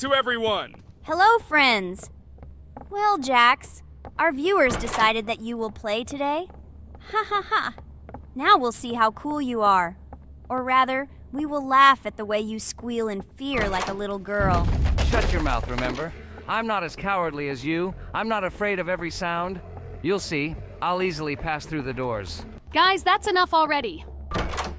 To everyone. Hello, friends. Well, Jax, our viewers decided that you will play today. Ha ha ha. Now we'll see how cool you are. Or rather, we will laugh at the way you squeal in fear like a little girl. Shut your mouth, remember? I'm not as cowardly as you. I'm not afraid of every sound. You'll see. I'll easily pass through the doors. Guys, that's enough already.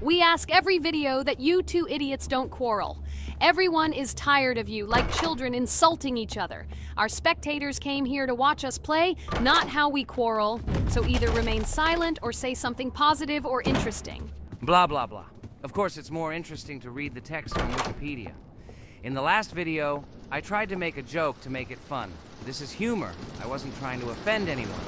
We ask every video that you two idiots don't quarrel. Everyone is tired of you, like children insulting each other. Our spectators came here to watch us play, not how we quarrel. So either remain silent or say something positive or interesting. Blah, blah, blah. Of course, it's more interesting to read the text from Wikipedia. In the last video, I tried to make a joke to make it fun. This is humor. I wasn't trying to offend anyone.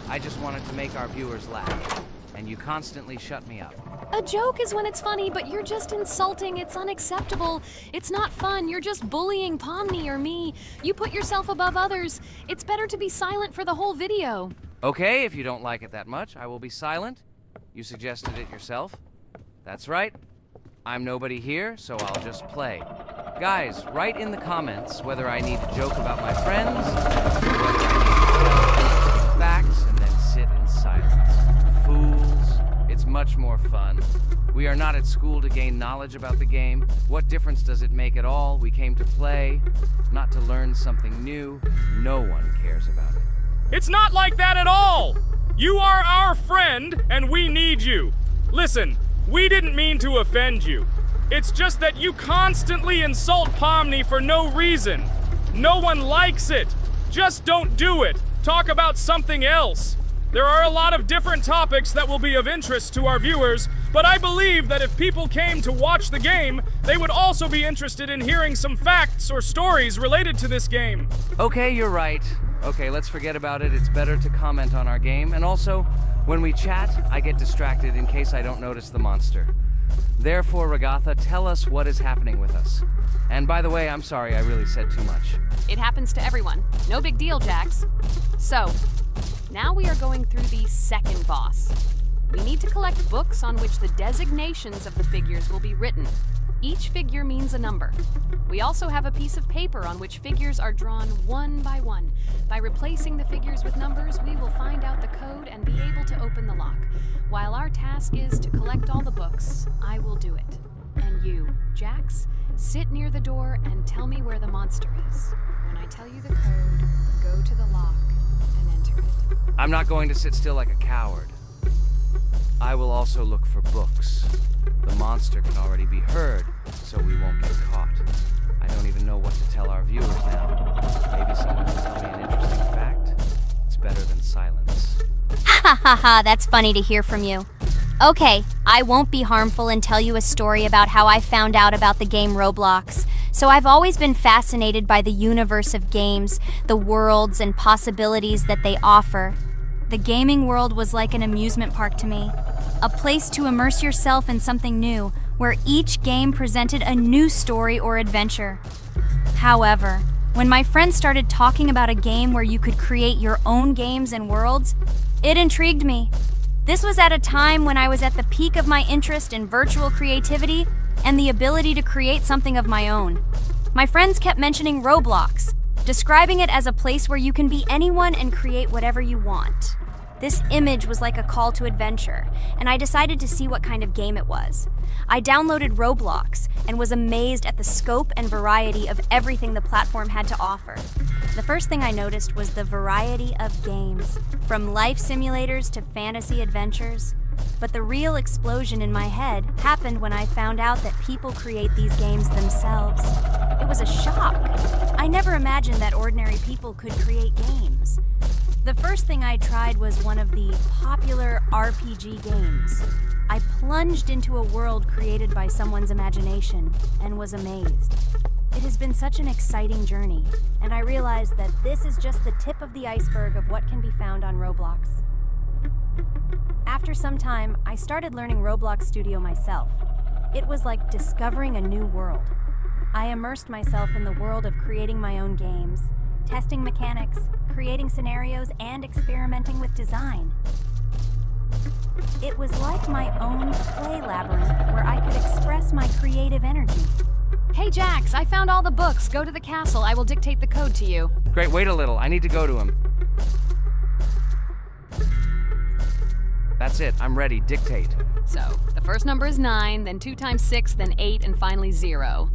I just wanted to make our viewers laugh. And you constantly shut me up. A joke is when it's funny, but you're just insulting. It's unacceptable. It's not fun. You're just bullying Pomni or me. You put yourself above others. It's better to be silent for the whole video. Okay, if you don't like it that much, I will be silent. You suggested it yourself. That's right. I'm nobody here, so I'll just play. Guys, write in the comments whether I need to joke about my friends, or whether I need to give facts and then sit in silence. Fools. It's much more fun. We are not at school to gain knowledge about the game. What difference does it make at all? We came to play, not to learn something new. No one cares about it. It's not like that at all! You are our friend, and we need you. Listen, we didn't mean to offend you. It's just that you constantly insult Pomni for no reason. No one likes it. Just don't do it. Talk about something else. There are a lot of different topics that will be of interest to our viewers, but I believe that if people came to watch the game, they would also be interested in hearing some facts or stories related to this game. Okay, you're right. Okay, let's forget about it. It's better to comment on our game. And also, when we chat, I get distracted in case I don't notice the monster. Therefore, Ragatha, tell us what is happening with us. And by the way, I'm sorry, I really said too much. It happens to everyone. No big deal, Jax. So, now we are going through the second boss. We need to collect books on which the designations of the figures will be written. Each figure means a number. We also have a piece of paper on which figures are drawn one by one. By replacing the figures with numbers, we will find out the code and be able to open the lock. While our task is to collect all the books, I will do it. And you, Jax, sit near the door and tell me where the monster is. When I tell you the code, go to the lock and enter it. I'm not going to sit still like a coward. I will also look for books. The monster can already be heard, so we won't get caught. I don't even know what to tell our viewers now. Maybe someone can tell me an interesting fact? It's better than silence. Ha ha ha, that's funny to hear from you. Okay, I won't be harmful and tell you a story about how I found out about the game Roblox. So I've always been fascinated by the universe of games, the worlds and possibilities that they offer. The gaming world was like an amusement park to me, a place to immerse yourself in something new, where each game presented a new story or adventure. However, when my friends started talking about a game where you could create your own games and worlds, it intrigued me. This was at a time when I was at the peak of my interest in virtual creativity and the ability to create something of my own. My friends kept mentioning Roblox, describing it as a place where you can be anyone and create whatever you want. This image was like a call to adventure, and I decided to see what kind of game it was. I downloaded Roblox and was amazed at the scope and variety of everything the platform had to offer. The first thing I noticed was the variety of games, from life simulators to fantasy adventures. But the real explosion in my head happened when I found out that people create these games themselves. It was a shock. I never imagined that ordinary people could create games. The first thing I tried was one of the popular RPG games. I plunged into a world created by someone's imagination and was amazed. It has been such an exciting journey, and I realized that this is just the tip of the iceberg of what can be found on Roblox. After some time, I started learning Roblox Studio myself. It was like discovering a new world. I immersed myself in the world of creating my own games, testing mechanics, creating scenarios, and experimenting with design. It was like my own play labyrinth where I could express my creative energy. Hey, Jax, I found all the books. Go to the castle. I will dictate the code to you. Great, wait a little. I need to go to him. That's it. I'm ready. Dictate. So, the first number is 9, then 2 times 6, then 8, and finally 0.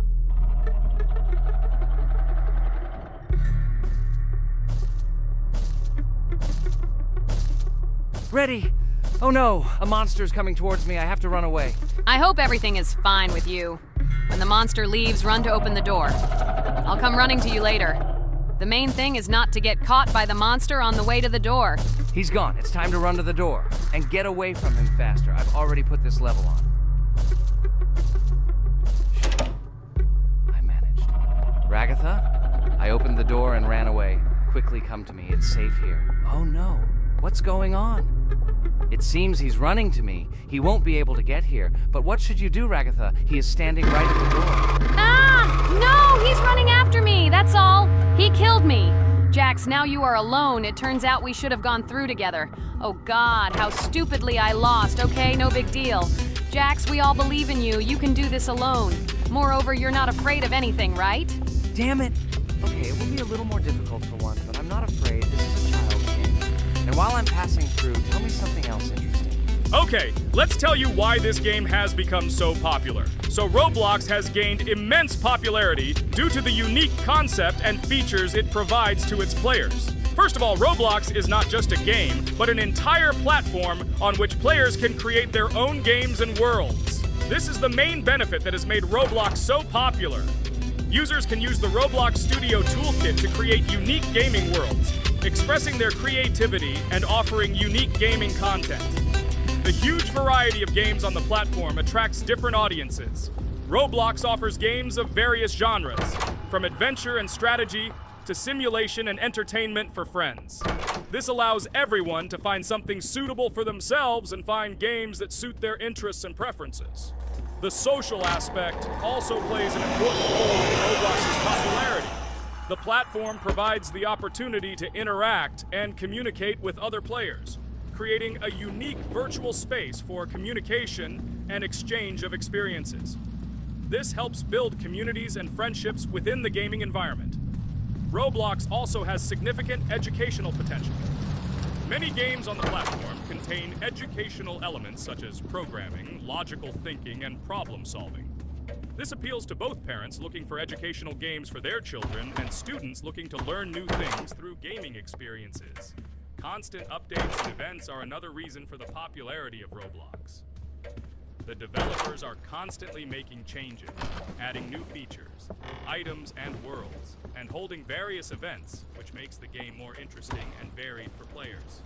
Ready. Oh no, a monster's coming towards me. I have to run away. I hope everything is fine with you. When the monster leaves, run to open the door. I'll come running to you later. The main thing is not to get caught by the monster on the way to the door. He's gone. It's time to run to the door. And get away from him faster. I've already put this level on. I managed. Ragatha? I opened the door and ran away. Quickly come to me. It's safe here. Oh no. What's going on? It seems he's running to me. He won't be able to get here. But what should you do, Ragatha? He is standing right at the door. Ah! No! He's running after me! That's all! He killed me! Jax, now you are alone. It turns out we should have gone through together. Oh God, how stupidly I lost. Okay, no big deal. Jax, we all believe in you. You can do this alone. Moreover, you're not afraid of anything, right? Damn it! Okay, it will be a little more difficult for one, but I'm not afraid. This is a child's game. And while I'm passing through, tell me something else interesting. Okay, let's tell you why this game has become so popular. So Roblox has gained immense popularity due to the unique concept and features it provides to its players. First of all, Roblox is not just a game, but an entire platform on which players can create their own games and worlds. This is the main benefit that has made Roblox so popular. Users can use the Roblox Studio Toolkit to create unique gaming worlds, expressing their creativity and offering unique gaming content. The huge variety of games on the platform attracts different audiences. Roblox offers games of various genres, from adventure and strategy to simulation and entertainment for friends. This allows everyone to find something suitable for themselves and find games that suit their interests and preferences. The social aspect also plays an important role in Roblox's popularity. The platform provides the opportunity to interact and communicate with other players, creating a unique virtual space for communication and exchange of experiences. This helps build communities and friendships within the gaming environment. Roblox also has significant educational potential. Many games on the platform contain educational elements such as programming, logical thinking, and problem solving. This appeals to both parents looking for educational games for their children and students looking to learn new things through gaming experiences. Constant updates and events are another reason for the popularity of Roblox. The developers are constantly making changes, adding new features, items, and worlds, and holding various events, which makes the game more interesting and varied for players.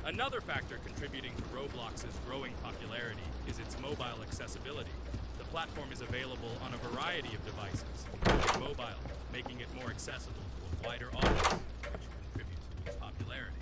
Another factor contributing to Roblox's growing popularity is its mobile accessibility. The platform is available on a variety of devices, including mobile, making it more accessible to a wider audience, which contributes to its popularity.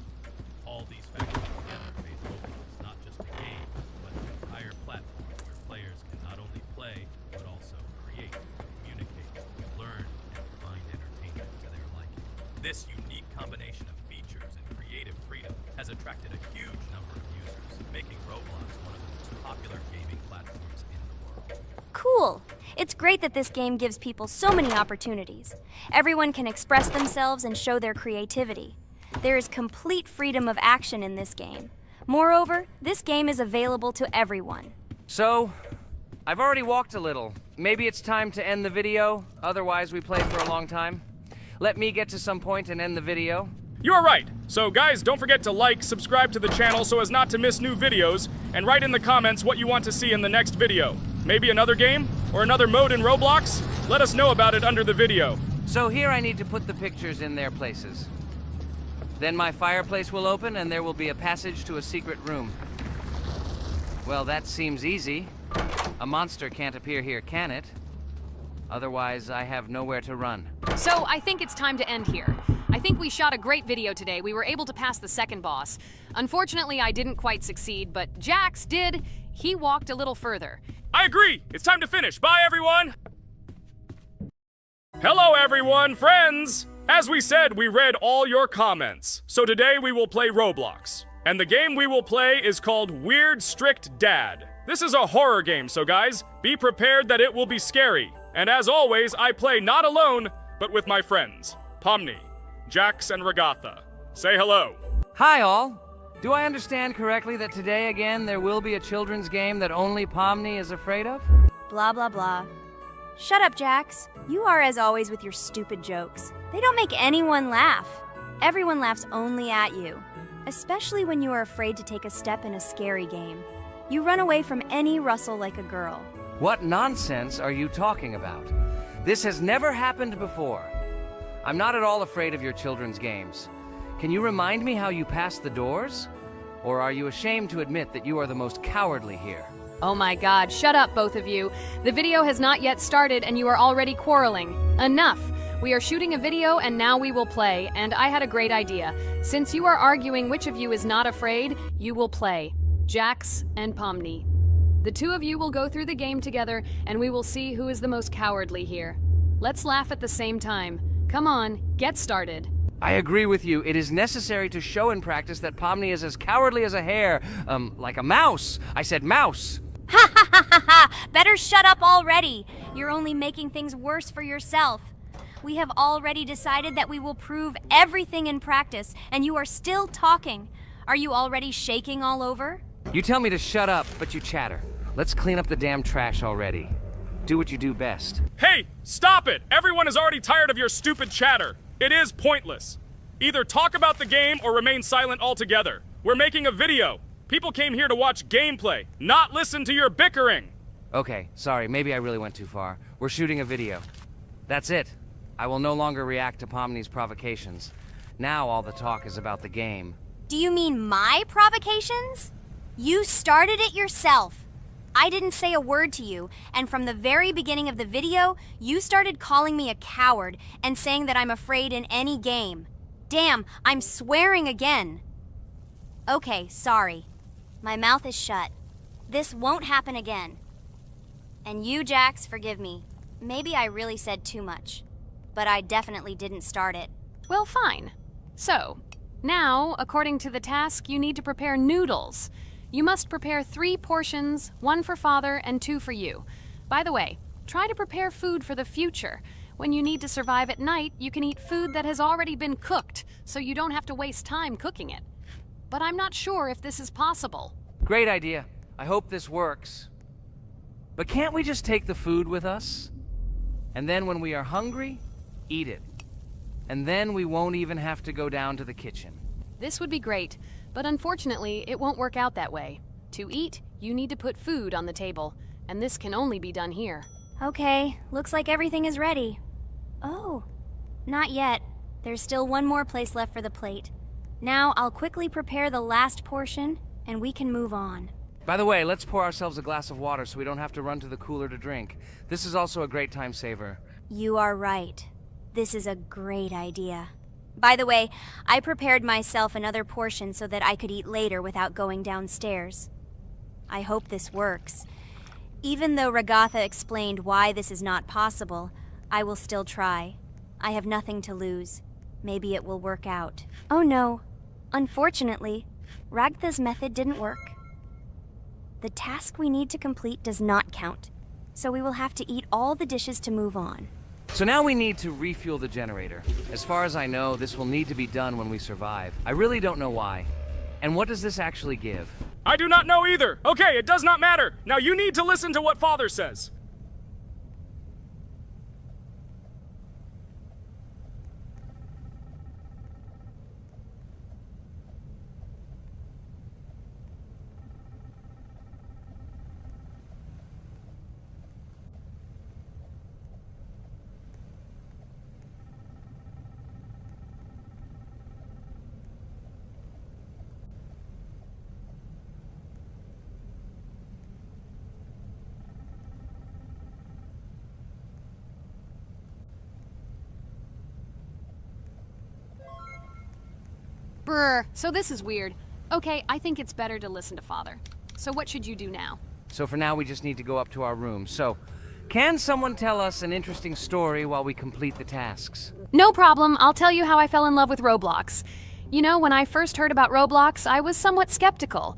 All these factors together make Roblox not just a game, but an entire platform where players can not only play, but also create, communicate, learn, and find entertainment to their liking. This unique combination of features and creative freedom has attracted a huge number of users, making Roblox one of the most popular gaming platforms in the world. Cool! It's great that this game gives people so many opportunities. Everyone can express themselves and show their creativity. There is complete freedom of action in this game. Moreover, this game is available to everyone. So, I've already walked a little. Maybe it's time to end the video, otherwise we play for a long time. Let me get to some point and end the video. You're right. So guys, don't forget to like, subscribe to the channel so as not to miss new videos, and write in the comments what you want to see in the next video. Maybe another game? Or another mode in Roblox? Let us know about it under the video. So here I need to put the pictures in their places. Then my fireplace will open and there will be a passage to a secret room. Well, that seems easy. A monster can't appear here, can it? Otherwise, I have nowhere to run. So I think it's time to end here. I think we shot a great video today. We were able to pass the second boss. Unfortunately, I didn't quite succeed, but Jax did. He walked a little further. I agree! It's time to finish. Bye, everyone! Hello, everyone, friends! As we said, we read all your comments. So today we will play Roblox. And the game we will play is called Weird Strict Dad. This is a horror game, so guys, be prepared that it will be scary. And as always, I play not alone, but with my friends, Pomni, Jax, and Regatha. Say hello. Hi, all. Do I understand correctly that today again there will be a children's game that only Pomni is afraid of? Blah, blah, blah. Shut up, Jax. You are as always with your stupid jokes. They don't make anyone laugh. Everyone laughs only at you, especially when you are afraid to take a step in a scary game. You run away from any rustle like a girl. What nonsense are you talking about? This has never happened before. I'm not at all afraid of your children's games. Can you remind me how you passed the doors? Or are you ashamed to admit that you are the most cowardly here? Oh my god, shut up, both of you. The video has not yet started and you are already quarreling. Enough! We are shooting a video and now we will play, and I had a great idea. Since you are arguing which of you is not afraid, you will play. Jax and Pomni. The two of you will go through the game together and we will see who is the most cowardly here. Let's laugh at the same time. Come on, get started. I agree with you. It is necessary to show in practice that Pomni is as cowardly as a hare. Like a mouse. I said mouse. Ha ha ha ha ha! Better shut up already. You're only making things worse for yourself. We have already decided that we will prove everything in practice, and you are still talking. Are you already shaking all over? You tell me to shut up, but you chatter. Let's clean up the damn trash already. Do what you do best. Hey, stop it! Everyone is already tired of your stupid chatter. It is pointless. Either talk about the game or remain silent altogether. We're making a video. People came here to watch gameplay, not listen to your bickering. Okay, sorry, maybe I really went too far. We're shooting a video. That's it. I will no longer react to Pomni's provocations. Now all the talk is about the game. Do you mean my provocations? You started it yourself. I didn't say a word to you, and from the very beginning of the video, you started calling me a coward and saying that I'm afraid in any game. Damn, I'm swearing again. Okay, sorry. My mouth is shut. This won't happen again. And you, Jax, forgive me. Maybe I really said too much, but I definitely didn't start it. Well, fine. So, now, according to the task, you need to prepare noodles. You must prepare 3 portions, 1 for Father and 2 for you. By the way, try to prepare food for the future. When you need to survive at night, you can eat food that has already been cooked, so you don't have to waste time cooking it. But I'm not sure if this is possible. Great idea. I hope this works. But can't we just take the food with us? And then when we are hungry, eat it. And then we won't even have to go down to the kitchen. This would be great, but unfortunately, it won't work out that way. To eat, you need to put food on the table, and this can only be done here. Okay, looks like everything is ready. Oh, not yet. There's still one more place left for the plate. Now I'll quickly prepare the last portion, and we can move on. By the way, let's pour ourselves a glass of water so we don't have to run to the cooler to drink. This is also a great time saver. You are right. This is a great idea. By the way, I prepared myself another portion so that I could eat later without going downstairs. I hope this works. Even though Regatha explained why this is not possible, I will still try. I have nothing to lose. Maybe it will work out. Oh no. Unfortunately, Ragatha's method didn't work. The task we need to complete does not count, so we will have to eat all the dishes to move on. So now we need to refuel the generator. As far as I know, this will need to be done when we survive. I really don't know why. And what does this actually give? I do not know either. Okay, it does not matter. Now you need to listen to what Father says. Brr, so this is weird. Okay, I think it's better to listen to Father. So what should you do now? So for now, we just need to go up to our room. So, can someone tell us an interesting story while we complete the tasks? No problem, I'll tell you how I fell in love with Roblox. You know, when I first heard about Roblox, I was somewhat skeptical.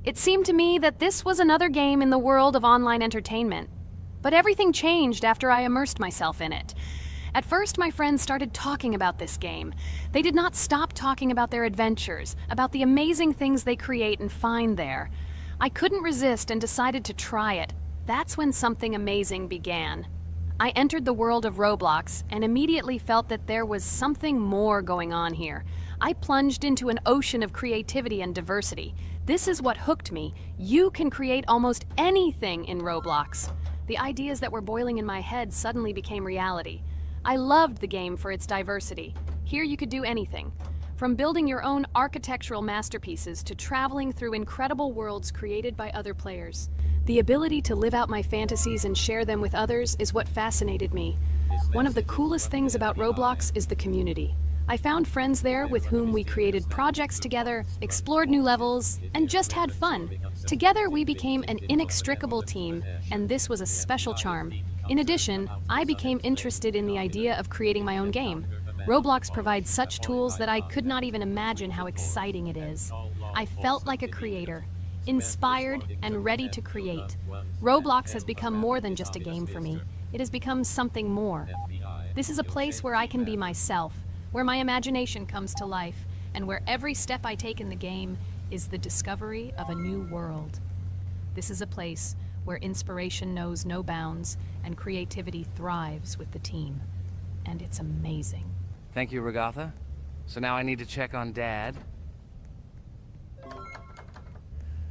It seemed to me that this was another game in the world of online entertainment. But everything changed after I immersed myself in it. At first, my friends started talking about this game. They did not stop talking about their adventures, about the amazing things they create and find there. I couldn't resist and decided to try it. That's when something amazing began. I entered the world of Roblox and immediately felt that there was something more going on here. I plunged into an ocean of creativity and diversity. This is what hooked me. You can create almost anything in Roblox. The ideas that were boiling in my head suddenly became reality. I loved the game for its diversity. Here you could do anything. From building your own architectural masterpieces to traveling through incredible worlds created by other players. The ability to live out my fantasies and share them with others is what fascinated me. One of the coolest things about Roblox is the community. I found friends there with whom we created projects together, explored new levels, and just had fun. Together we became an inextricable team, and this was a special charm. In addition, I became interested in the idea of creating my own game. Roblox provides such tools that I could not even imagine how exciting it is. I felt like a creator, inspired and ready to create. Roblox has become more than just a game for me. It has become something more. This is a place where I can be myself, where my imagination comes to life, and where every step I take in the game is the discovery of a new world. This is a place where inspiration knows no bounds and creativity thrives with the team. And it's amazing. Thank you, Regatha. So now I need to check on Dad.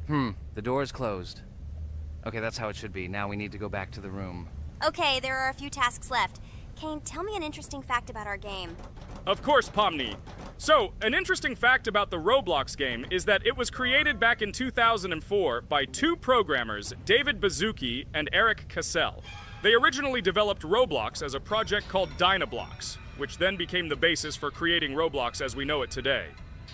The door is closed. Okay, that's how it should be. Now we need to go back to the room. Okay, there are a few tasks left. Kane, tell me an interesting fact about our game. Of course, Pomni. So, an interesting fact about the Roblox game is that it was created back in 2004 by two programmers, David Baszucki and Eric Cassell. They originally developed Roblox as a project called Dynablocks, which then became the basis for creating Roblox as we know it today.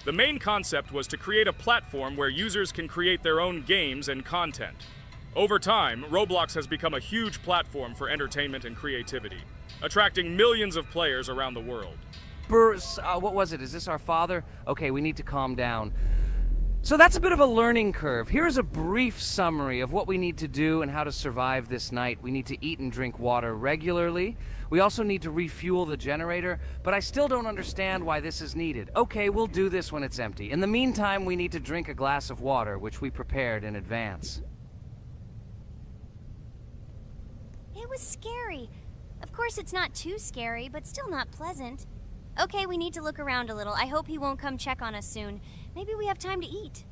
The main concept was to create a platform where users can create their own games and content. Over time, Roblox has become a huge platform for entertainment and creativity, attracting millions of players around the world. What was it? Is this our father? Okay, we need to calm down. So that's a bit of a learning curve. Here's a brief summary of what we need to do and how to survive this night. We need to eat and drink water regularly. We also need to refuel the generator, but I still don't understand why this is needed. Okay, we'll do this when it's empty. In the meantime, we need to drink a glass of water, which we prepared in advance. It was scary. Of course, it's not too scary, but still not pleasant. Okay, we need to look around a little. I hope he won't come check on us soon. Maybe we have time to eat.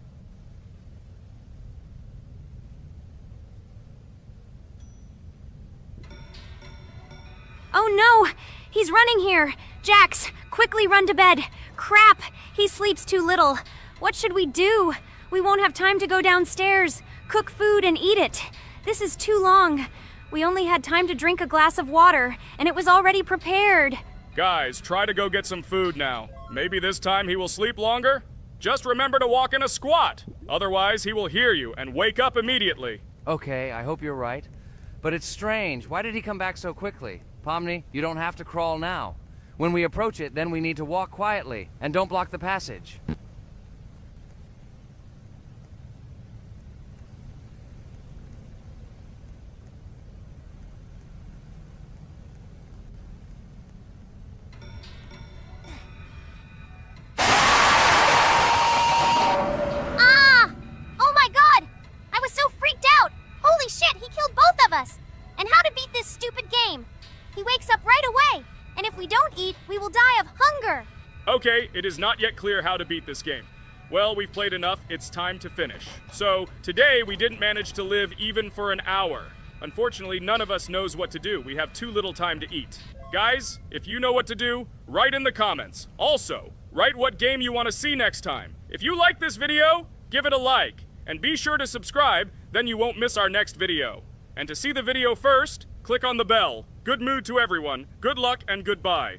Oh no! He's running here! Jax, quickly run to bed! Crap! He sleeps too little. What should we do? We won't have time to go downstairs, cook food and eat it. This is too long. We only had time to drink a glass of water, and it was already prepared. Guys, try to go get some food now. Maybe this time he will sleep longer? Just remember to walk in a squat. Otherwise, he will hear you and wake up immediately. Okay, I hope you're right. But it's strange. Why did he come back so quickly? Pomni, you don't have to crawl now. When we approach it, then we need to walk quietly. And don't block the passage. And how to beat this stupid game. He wakes up right away, and if we don't eat, we will die of hunger. Okay, it is not yet clear how to beat this game. Well, we've played enough, it's time to finish. So, today we didn't manage to live even for an hour. Unfortunately, none of us knows what to do. We have too little time to eat. Guys, if you know what to do, write in the comments. Also, write what game you want to see next time. If you like this video, give it a like. And be sure to subscribe, then you won't miss our next video. And to see the video first, click on the bell. Good mood to everyone. Good luck and goodbye.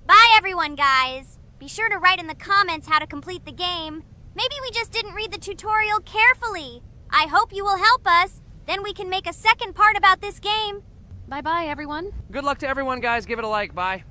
Bye everyone, guys. Be sure to write in the comments how to complete the game. Maybe we just didn't read the tutorial carefully. I hope you will help us. Then we can make a second part about this game. Bye-bye, everyone. Good luck to everyone, guys. Give it a like. Bye.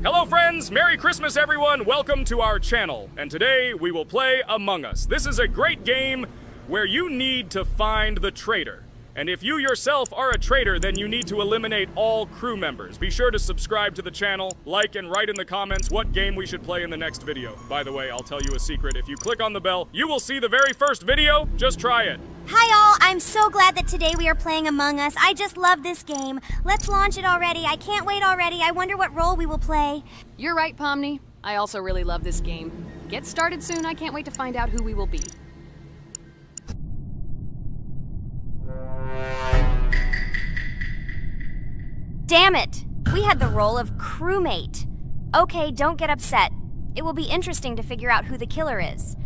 Hello friends, Merry Christmas everyone. Welcome to our channel. And today we will play Among Us. This is a great game where you need to find the traitor. And if you yourself are a traitor, then you need to eliminate all crew members. Be sure to subscribe to the channel, like, and write in the comments what game we should play in the next video. By the way, I'll tell you a secret. If you click on the bell, you will see the very first video. Just try it. Hi all, I'm so glad that today we are playing Among Us. I just love this game. Let's launch it already. I can't wait already. I wonder what role we will play. You're right, Pomni. I also really love this game. Get started soon. I can't wait to find out who we will be. Damn it! We had the role of crewmate. Okay, don't get upset. It will be interesting to figure out who the killer is.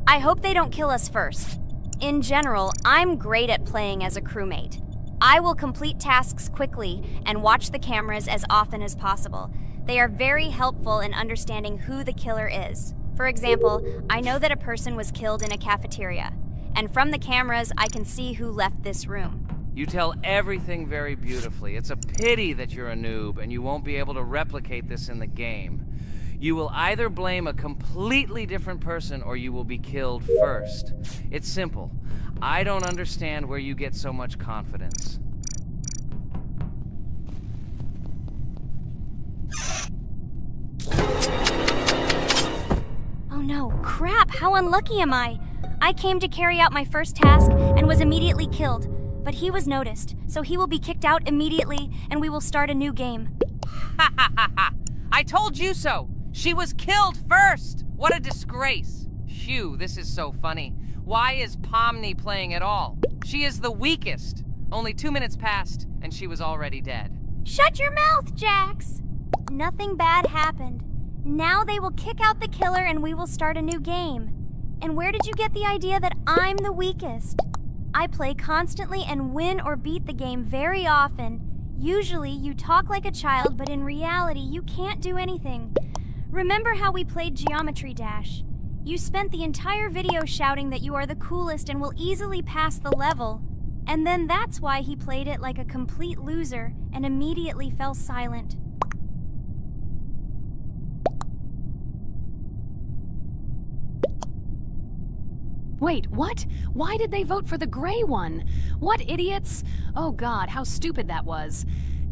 I hope they don't kill us first. In general, I'm great at playing as a crewmate. I will complete tasks quickly and watch the cameras as often as possible. They are very helpful in understanding who the killer is. For example, I know that a person was killed in a cafeteria, and from the cameras, I can see who left this room. You tell everything very beautifully. It's a pity that you're a noob and you won't be able to replicate this in the game. You will either blame a completely different person or you will be killed first. It's simple. I don't understand where you get so much confidence. Oh no, crap, how unlucky am I? I came to carry out my first task and was immediately killed. But he was noticed, so he will be kicked out immediately, and we will start a new game. Ha ha ha ha! I told you so! She was killed first! What a disgrace! Phew, this is so funny. Why is Pomni playing at all? She is the weakest. Only 2 minutes passed, and she was already dead. Shut your mouth, Jax! Nothing bad happened. Now they will kick out the killer and we will start a new game. And where did you get the idea that I'm the weakest? I play constantly and win or beat the game very often. Usually, you talk like a child, but in reality, you can't do anything. Remember how we played Geometry Dash? You spent the entire video shouting that you are the coolest and will easily pass the level. And then that's why he played it like a complete loser and immediately fell silent. Wait, what? Why did they vote for the gray one? What idiots? Oh god, how stupid that was.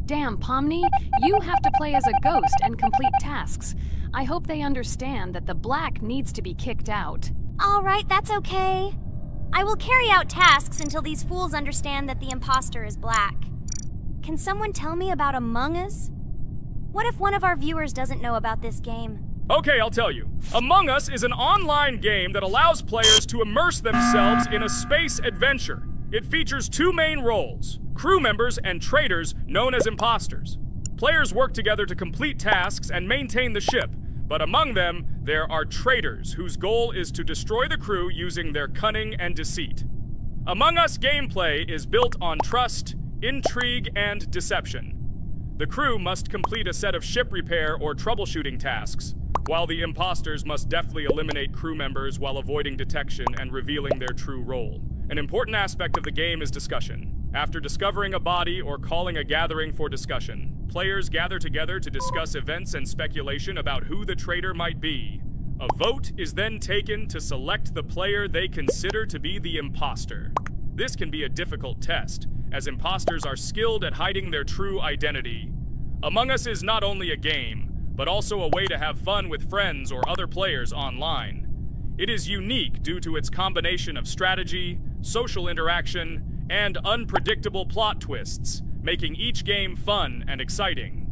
Damn, Pomni, you have to play as a ghost and complete tasks. I hope they understand that the black needs to be kicked out. All right, that's okay. I will carry out tasks until these fools understand that the imposter is black. Can someone tell me about Among Us? What if one of our viewers doesn't know about this game? Okay, I'll tell you. Among Us is an online game that allows players to immerse themselves in a space adventure. It features 2 main roles, crew members and traitors known as imposters. Players work together to complete tasks and maintain the ship, but among them, there are traitors whose goal is to destroy the crew using their cunning and deceit. Among Us gameplay is built on trust, intrigue, and deception. The crew must complete a set of ship repair or troubleshooting tasks, while the imposters must deftly eliminate crew members while avoiding detection and revealing their true role. An important aspect of the game is discussion. After discovering a body or calling a gathering for discussion, players gather together to discuss events and speculation about who the traitor might be. A vote is then taken to select the player they consider to be the imposter. This can be a difficult test, as imposters are skilled at hiding their true identity. Among Us is not only a game, but also a way to have fun with friends or other players online. It is unique due to its combination of strategy, social interaction, and unpredictable plot twists, making each game fun and exciting.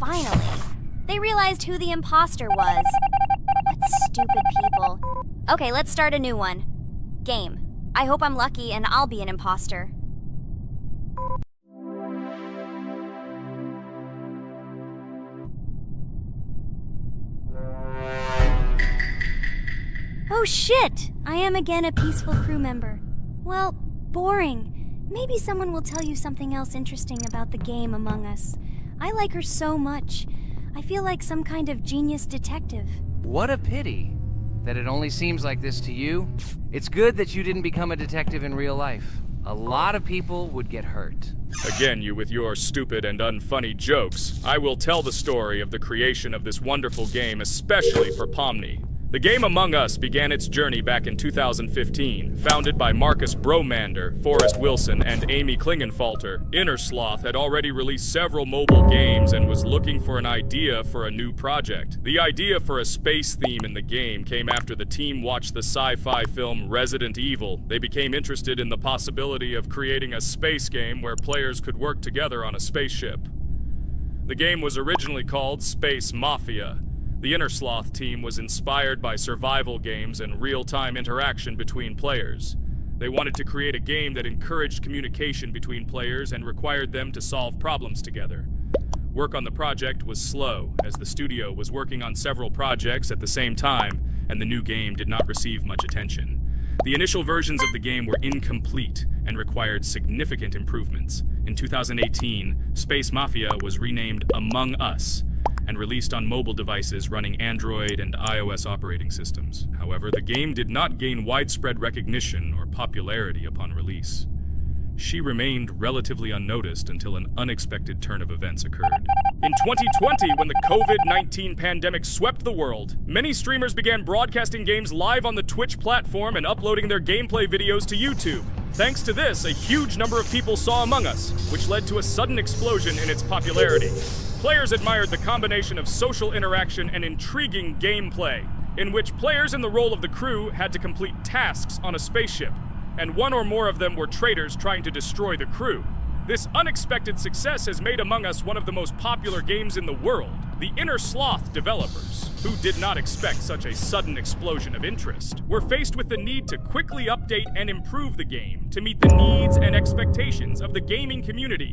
Finally, they realized who the imposter was. What stupid people. Okay, let's start a new one. Game. I hope I'm lucky and I'll be an imposter. Oh shit! I am again a peaceful crew member. Well, boring. Maybe someone will tell you something else interesting about the game Among Us. I like her so much. I feel like some kind of genius detective. What a pity that it only seems like this to you. It's good that you didn't become a detective in real life. A lot of people would get hurt. Again, you with your stupid and unfunny jokes. I will tell the story of the creation of this wonderful game, especially for Pomni. The game Among Us began its journey back in 2015. Founded by Marcus Bromander, Forrest Wilson, and Amy Klingenfalter, Innersloth had already released several mobile games and was looking for an idea for a new project. The idea for a space theme in the game came after the team watched the sci-fi film Resident Evil. They became interested in the possibility of creating a space game where players could work together on a spaceship. The game was originally called Space Mafia. The Innersloth team was inspired by survival games and real-time interaction between players. They wanted to create a game that encouraged communication between players and required them to solve problems together. Work on the project was slow, as the studio was working on several projects at the same time, and the new game did not receive much attention. The initial versions of the game were incomplete and required significant improvements. In 2018, Space Mafia was renamed Among Us and released on mobile devices running Android and iOS operating systems. However, the game did not gain widespread recognition or popularity upon release. She remained relatively unnoticed until an unexpected turn of events occurred. In 2020, when the COVID-19 pandemic swept the world, many streamers began broadcasting games live on the Twitch platform and uploading their gameplay videos to YouTube. Thanks to this, a huge number of people saw Among Us, which led to a sudden explosion in its popularity. Players admired the combination of social interaction and intriguing gameplay, in which players in the role of the crew had to complete tasks on a spaceship, and one or more of them were traitors trying to destroy the crew. This unexpected success has made Among Us one of the most popular games in the world. The Innersloth developers, who did not expect such a sudden explosion of interest, were faced with the need to quickly update and improve the game to meet the needs and expectations of the gaming community.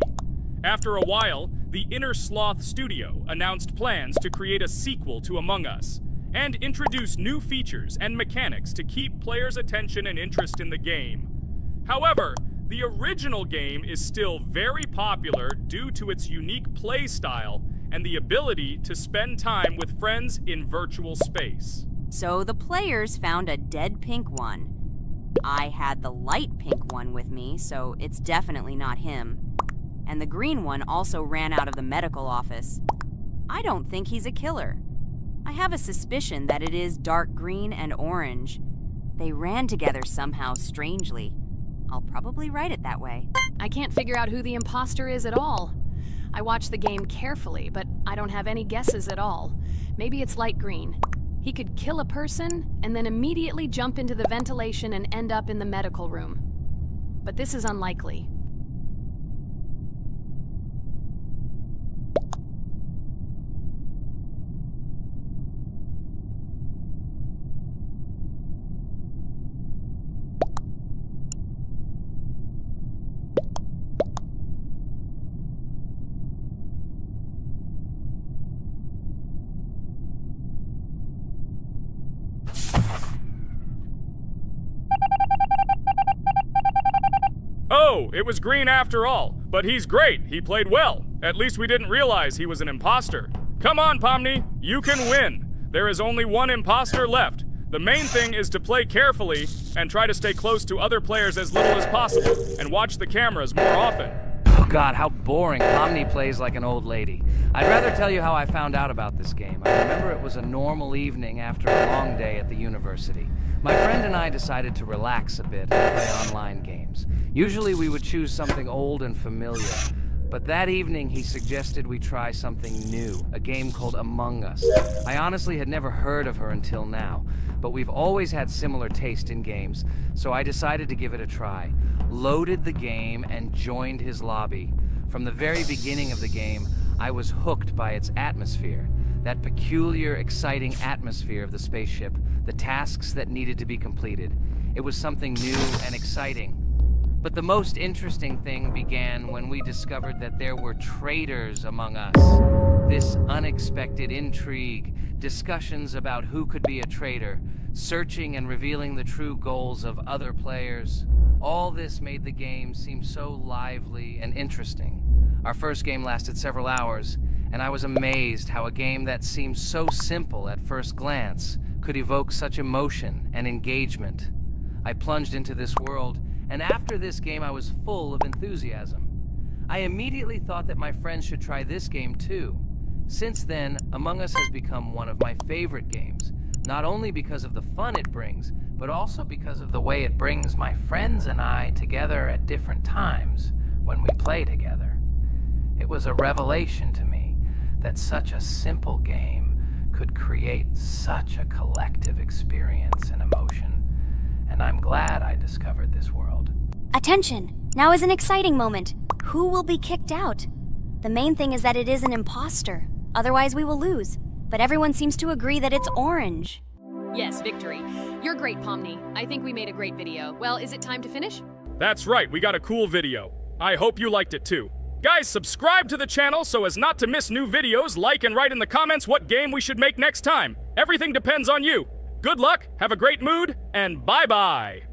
After a while, the Innersloth studio announced plans to create a sequel to Among Us and introduce new features and mechanics to keep players' attention and interest in the game. However, the original game is still very popular due to its unique play style and the ability to spend time with friends in virtual space. So the players found a dead pink one. I had the light pink one with me, so it's definitely not him. And the green one also ran out of the medical office. I don't think he's a killer. I have a suspicion that it is dark green and orange. They ran together somehow strangely. I'll probably write it that way. I can't figure out who the imposter is at all. I watched the game carefully, but I don't have any guesses at all. Maybe it's light green. He could kill a person and then immediately jump into the ventilation and end up in the medical room. But this is unlikely. Oh, it was green after all. But he's great. He played well. At least we didn't realize he was an imposter. Come on, Pomni. You can win. There is only one imposter left. The main thing is to play carefully and try to stay close to other players as little as possible and watch the cameras more often. Oh god, how boring. Pomni plays like an old lady. I'd rather tell you how I found out about this game. I remember it was a normal evening after a long day at the university. My friend and I decided to relax a bit and play online games. Usually we would choose something old and familiar, but that evening he suggested we try something new, a game called Among Us. I honestly had never heard of her until now, but we've always had similar taste in games, so I decided to give it a try. Loaded the game and joined his lobby. From the very beginning of the game, I was hooked by its atmosphere. That peculiar, exciting atmosphere of the spaceship, the tasks that needed to be completed. It was something new and exciting. But the most interesting thing began when we discovered that there were traitors among us. This unexpected intrigue, discussions about who could be a traitor, searching and revealing the true goals of other players. All this made the game seem so lively and interesting. Our first game lasted several hours, and I was amazed how a game that seemed so simple at first glance could evoke such emotion and engagement. I plunged into this world, and after this game I was full of enthusiasm. I immediately thought that my friends should try this game too. Since then, Among Us has become one of my favorite games. not only because of the fun it brings, but also because of the way it brings my friends and I together at different times when we play together. It was a revelation to me that such a simple game could create such a collective experience and emotion, and I'm glad I discovered this world. Attention! Now is an exciting moment. Who will be kicked out? The main thing is that it is an imposter. Otherwise, we will lose. But everyone seems to agree that it's orange. Yes, victory. You're great, Pomni. I think we made a great video. Well, is it time to finish? That's right, we got a cool video. I hope you liked it too. Guys, subscribe to the channel so as not to miss new videos, like and write in the comments what game we should make next time. Everything depends on you. Good luck, have a great mood, and bye-bye.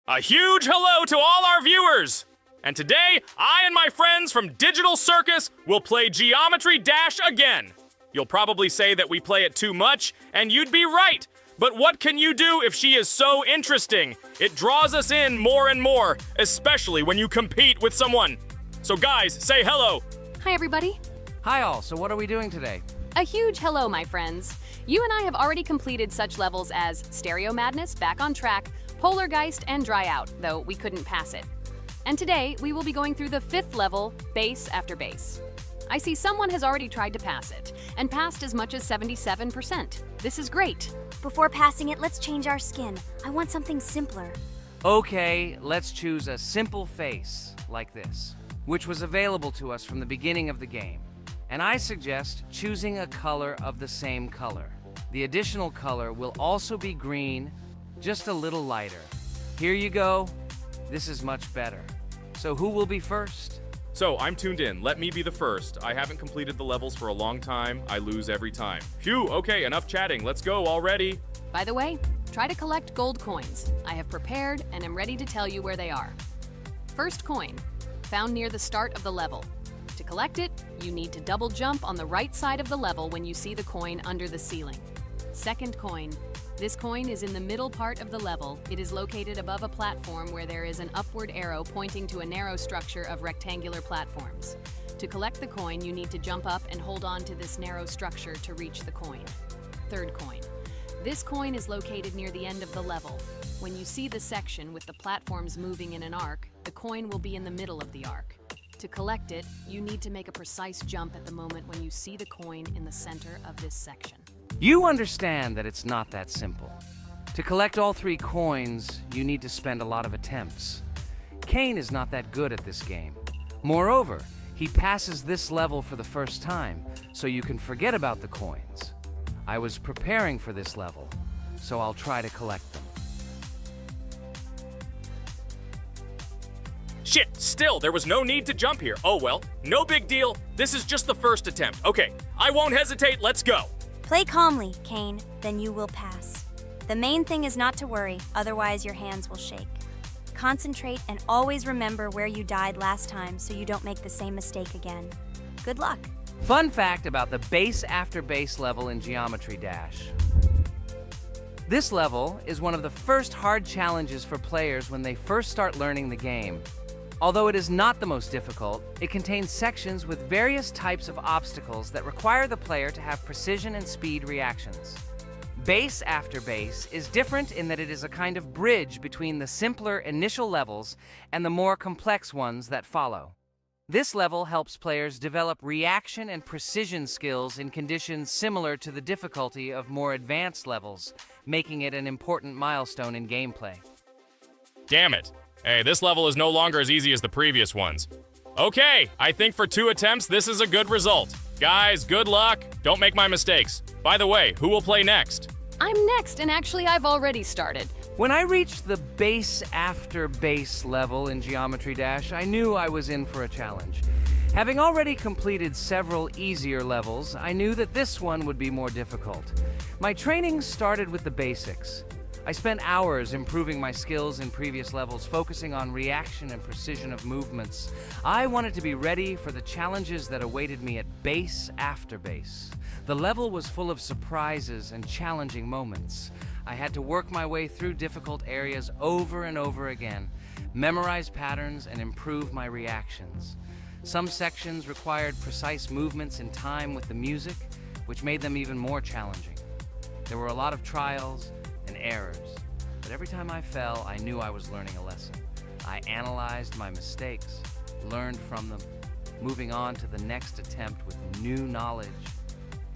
A huge hello to all our viewers! And today, I and my friends from Digital Circus will play Geometry Dash again. You'll probably say that we play it too much, and you'd be right. But what can you do if she is so interesting? It draws us in more and more, especially when you compete with someone. So guys, say hello. Hi, everybody. Hi all, so what are we doing today? A huge hello, my friends. You and I have already completed such levels as Stereo Madness, Back on Track, Polargeist, and Dry Out, though we couldn't pass it. And today, we will be going through the 5th level, Base After Base. I see someone has already tried to pass it, and passed as much as 77%. This is great. Before passing it, let's change our skin. I want something simpler. Okay, let's choose a simple face, like this, which was available to us from the beginning of the game. And I suggest choosing a color of the same color. The additional color will also be green, just a little lighter. Here you go. This is much better. So who will be first? So, I'm tuned in. Let me be the first. I haven't completed the levels for a long time. I lose every time. Phew, okay, enough chatting. Let's go already. By the way, try to collect gold coins. I have prepared and am ready to tell you where they are. First coin, found near the start of the level. To collect it, you need to double jump on the right side of the level when you see the coin under the ceiling. Second coin. This coin is in the middle part of the level. It is located above a platform where there is an upward arrow pointing to a narrow structure of rectangular platforms. To collect the coin, you need to jump up and hold on to this narrow structure to reach the coin. Third coin. This coin is located near the end of the level. When you see the section with the platforms moving in an arc, the coin will be in the middle of the arc. To collect it, you need to make a precise jump at the moment when you see the coin in the center of this section. You understand that it's not that simple. To collect all 3 coins, you need to spend a lot of attempts. Kane is not that good at this game. Moreover, he passes this level for the first time, so you can forget about the coins. I was preparing for this level, so I'll try to collect them. Shit, still, there was no need to jump here. Oh well, no big deal. This is just the first attempt. Okay, I won't hesitate, let's go. Play calmly, Kane, then you will pass. The main thing is not to worry, otherwise your hands will shake. Concentrate and always remember where you died last time so you don't make the same mistake again. Good luck. Fun fact about the Base After Base level in Geometry Dash. This level is one of the first hard challenges for players when they first start learning the game. Although it is not the most difficult, it contains sections with various types of obstacles that require the player to have precision and speed reactions. Base After Base is different in that it is a kind of bridge between the simpler initial levels and the more complex ones that follow. This level helps players develop reaction and precision skills in conditions similar to the difficulty of more advanced levels, making it an important milestone in gameplay. Damn it. Hey, this level is no longer as easy as the previous ones. Okay, I think for 2 attempts, this is a good result. Guys, good luck. Don't make my mistakes. By the way, who will play next? I'm next, and actually I've already started. When I reached the Base After Base level in Geometry Dash, I knew I was in for a challenge. Having already completed several easier levels, I knew that this one would be more difficult. My training started with the basics. I spent hours improving my skills in previous levels, focusing on reaction and precision of movements. I wanted to be ready for the challenges that awaited me at Base After Base. The level was full of surprises and challenging moments. I had to work my way through difficult areas over and over again, memorize patterns, and improve my reactions. Some sections required precise movements in time with the music, which made them even more challenging. There were a lot of trials and errors, but every time I fell, I knew I was learning a lesson. I analyzed my mistakes, learned from them, moving on to the next attempt with new knowledge.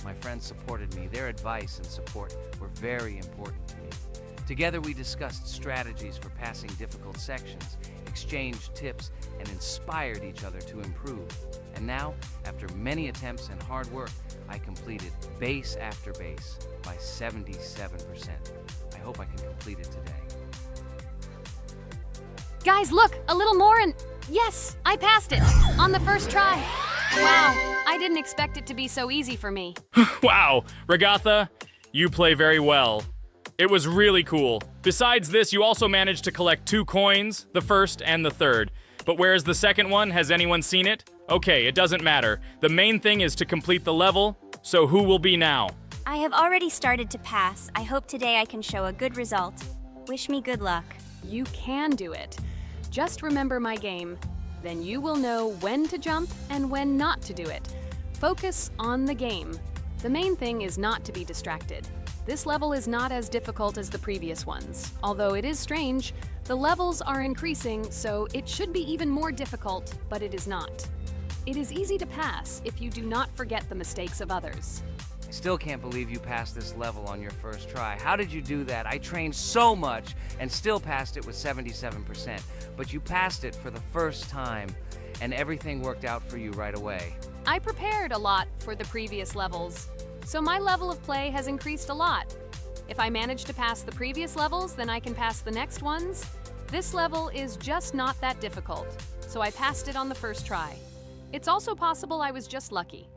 My friends supported me. Their advice and support were very important to me. Together we discussed strategies for passing difficult sections, exchanged tips, and inspired each other to improve. And now, after many attempts and hard work, I completed base after base by 77%. I hope I can complete it today. Guys, look, a little more and yes, I passed it on the first try. Wow, I didn't expect it to be so easy for me. Wow, Regatha, you play very well. It was really cool. Besides this, you also managed to collect 2 coins, the first and the third. But where's the second one? Has anyone seen it? Okay, it doesn't matter. The main thing is to complete the level, so who will be now? I have already started to pass. I hope today I can show a good result. Wish me good luck. You can do it. Just remember my game. Then you will know when to jump and when not to do it. Focus on the game. The main thing is not to be distracted. This level is not as difficult as the previous ones. Although it is strange, the levels are increasing, so it should be even more difficult, but it is not. It is easy to pass if you do not forget the mistakes of others. I still can't believe you passed this level on your first try. How did you do that? I trained so much and still passed it with 77%. But you passed it for the first time, and everything worked out for you right away. I prepared a lot for the previous levels, so my level of play has increased a lot. If I manage to pass the previous levels, then I can pass the next ones. This level is just not that difficult, so I passed it on the first try. It's also possible I was just lucky.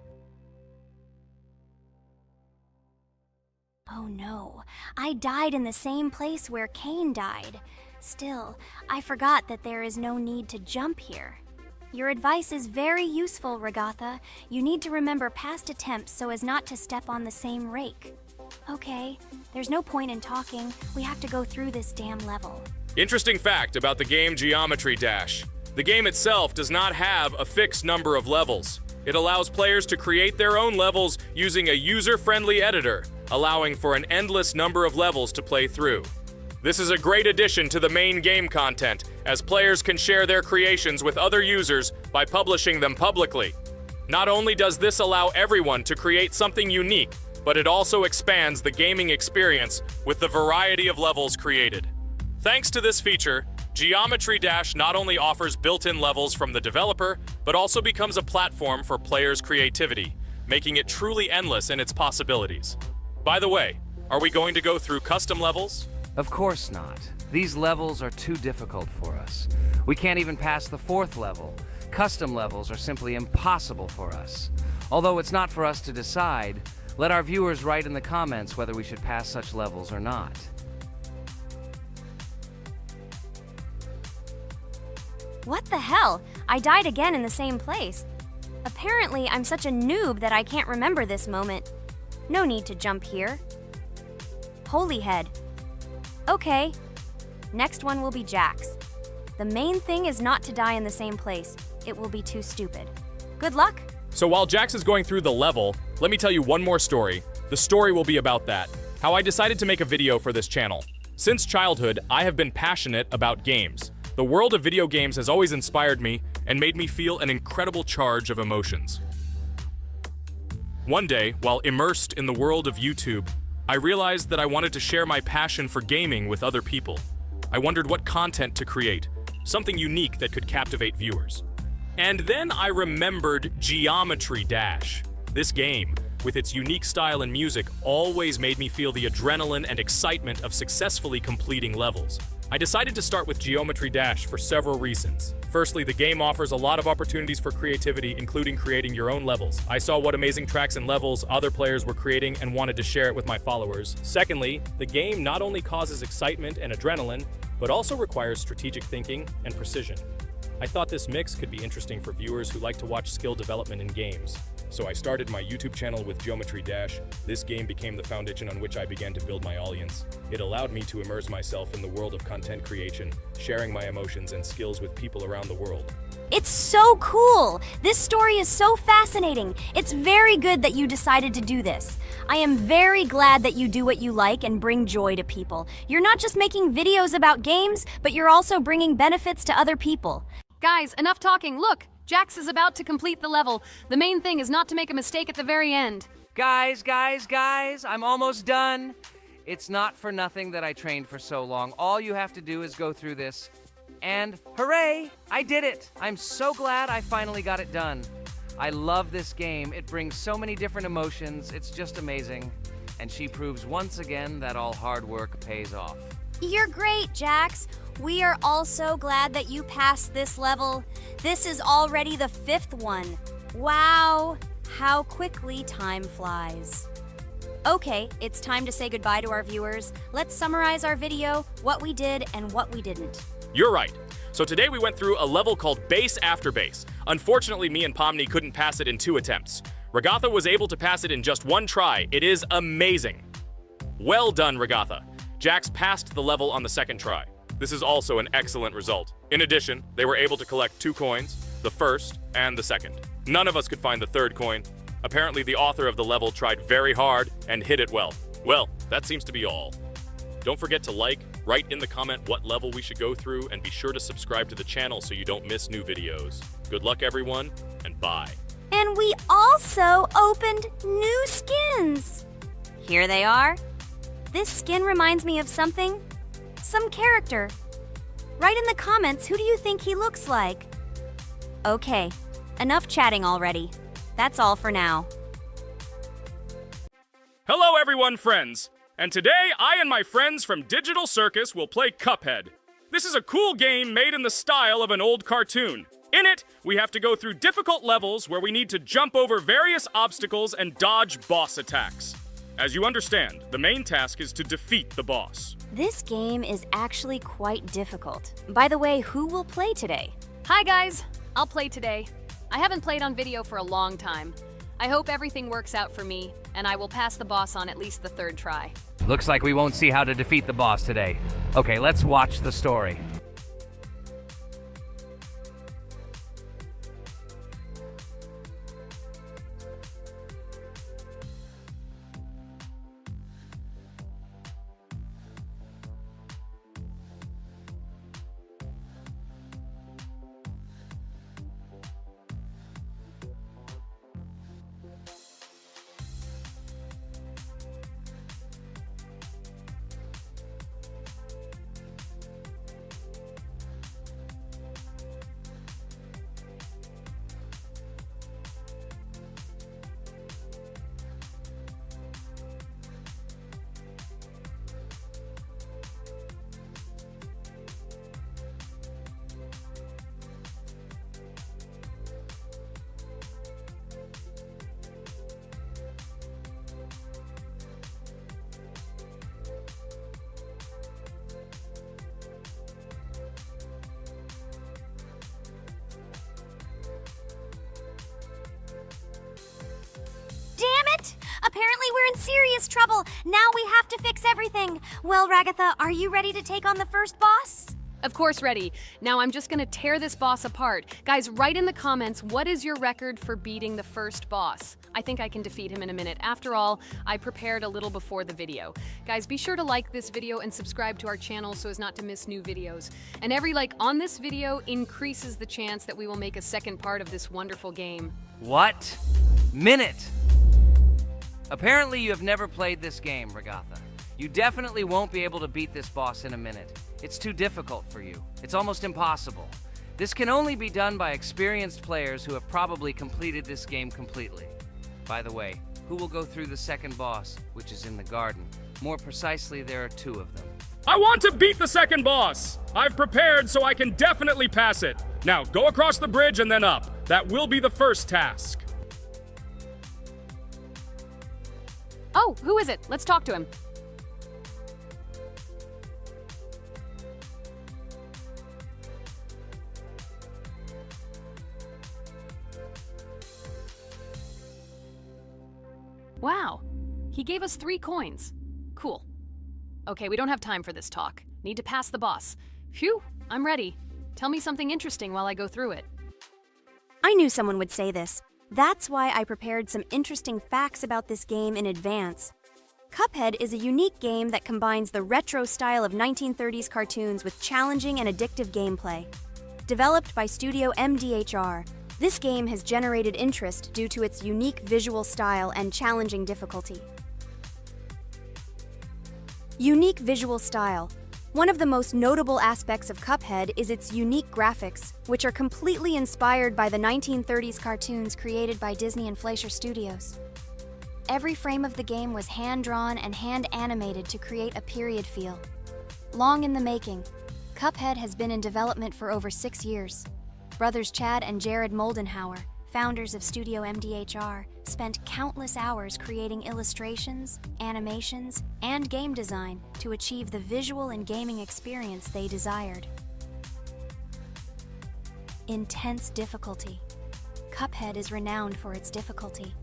Oh no, I died in the same place where Cain died. Still, I forgot that there is no need to jump here. Your advice is very useful, Regatha. You need to remember past attempts so as not to step on the same rake. Okay, there's no point in talking. We have to go through this damn level. Interesting fact about the game Geometry Dash. The game itself does not have a fixed number of levels. It allows players to create their own levels using a user-friendly editor, allowing for an endless number of levels to play through. This is a great addition to the main game content, as players can share their creations with other users by publishing them publicly. Not only does this allow everyone to create something unique, but it also expands the gaming experience with the variety of levels created. Thanks to this feature, Geometry Dash not only offers built-in levels from the developer, but also becomes a platform for players' creativity, making it truly endless in its possibilities. By the way, are we going to go through custom levels? Of course not. These levels are too difficult for us. We can't even pass the 4th level. Custom levels are simply impossible for us. Although it's not for us to decide, let our viewers write in the comments whether we should pass such levels or not. What the hell? I died again in the same place. Apparently, I'm such a noob that I can't remember this moment. No need to jump here. Holy head. Okay. Next one will be Jax. The main thing is not to die in the same place. It will be too stupid. Good luck. So while Jax is going through the level, let me tell you one more story. The story will be about that. How I decided to make a video for this channel. Since childhood, I have been passionate about games. The world of video games has always inspired me and made me feel an incredible charge of emotions. One day, while immersed in the world of YouTube, I realized that I wanted to share my passion for gaming with other people. I wondered what content to create, something unique that could captivate viewers. And then I remembered Geometry Dash. This game, with its unique style and music, always made me feel the adrenaline and excitement of successfully completing levels. I decided to start with Geometry Dash for several reasons. Firstly, the game offers a lot of opportunities for creativity, including creating your own levels. I saw what amazing tracks and levels other players were creating and wanted to share it with my followers. Secondly, the game not only causes excitement and adrenaline, but also requires strategic thinking and precision. I thought this mix could be interesting for viewers who like to watch skill development in games. So I started my YouTube channel with Geometry Dash. This game became the foundation on which I began to build my audience. It allowed me to immerse myself in the world of content creation, sharing my emotions and skills with people around the world. It's so cool! This story is so fascinating. It's very good that you decided to do this. I am very glad that you do what you like and bring joy to people. You're not just making videos about games, but you're also bringing benefits to other people. Guys, enough talking. Look, Jax is about to complete the level. The main thing is not to make a mistake at the very end. Guys, I'm almost done. It's not for nothing that I trained for so long. All you have to do is go through this. And hooray, I did it! I'm so glad I finally got it done. I love this game. It brings so many different emotions. It's just amazing. And she proves once again that all hard work pays off. You're great, Jax. We are all so glad that you passed this level. This is already the 5th one. Wow, how quickly time flies. Okay, it's time to say goodbye to our viewers. Let's summarize our video, what we did and what we didn't. You're right. So today we went through a level called Base After Base. Unfortunately, me and Pomni couldn't pass it in 2 attempts. Regatha was able to pass it in just 1 try. It is amazing. Well done, Regatha. Jax passed the level on the 2nd try. This is also an excellent result. In addition, they were able to collect 2 coins, the 1st and the 2nd. None of us could find the 3rd coin. Apparently, the author of the level tried very hard and hit it well. Well, that seems to be all. Don't forget to like, write in the comment what level we should go through, and be sure to subscribe to the channel so you don't miss new videos. Good luck, everyone, and bye. And we also opened new skins. Here they are. This skin reminds me of something. Some character. Write in the comments, who do you think he looks like? Okay, enough chatting already. That's all for now. Hello, everyone, friends. And today, I and my friends from Digital Circus will play Cuphead. This is a cool game made in the style of an old cartoon. In it, we have to go through difficult levels where we need to jump over various obstacles and dodge boss attacks. As you understand, the main task is to defeat the boss. This game is actually quite difficult. By the way, who will play today? Hi guys, I'll play today. I haven't played on video for a long time. I hope everything works out for me, and I will pass the boss on at least the 3rd try. Looks like we won't see how to defeat the boss today. Okay, let's watch the story. Apparently we're in serious trouble. Now we have to fix everything. Well, Ragatha, are you ready to take on the first boss? Of course ready. Now I'm just gonna tear this boss apart. Guys, write in the comments, what is your record for beating the first boss? I think I can defeat him in a minute. After all, I prepared a little before the video. Guys, be sure to like this video and subscribe to our channel so as not to miss new videos. And every like on this video increases the chance that we will make a second part of this wonderful game. What? Minute! Apparently you have never played this game, Regatha. You definitely won't be able to beat this boss in a minute. It's too difficult for you. It's almost impossible. This can only be done by experienced players who have probably completed this game completely. By the way, who will go through the second boss, which is in the garden? More precisely, there are 2 of them. I want to beat the second boss! I've prepared so I can definitely pass it. Now, go across the bridge and then up. That will be the first task. Oh, who is it? Let's talk to him. Wow, he gave us 3 coins. Cool. Okay, we don't have time for this talk. Need to pass the boss. Phew, I'm ready. Tell me something interesting while I go through it. I knew someone would say this. That's why I prepared some interesting facts about this game in advance. Cuphead is a unique game that combines the retro style of 1930s cartoons with challenging and addictive gameplay. Developed by Studio MDHR, this game has generated interest due to its unique visual style and challenging difficulty. Unique visual style. One of the most notable aspects of Cuphead is its unique graphics, which are completely inspired by the 1930s cartoons created by Disney and Fleischer Studios. Every frame of the game was hand-drawn and hand-animated to create a period feel. Long in the making, Cuphead has been in development for over 6 years. Brothers Chad and Jared Moldenhauer, founders of Studio MDHR, spent countless hours creating illustrations, animations, and game design to achieve the visual and gaming experience they desired. Intense difficulty. Cuphead is renowned for its difficulty.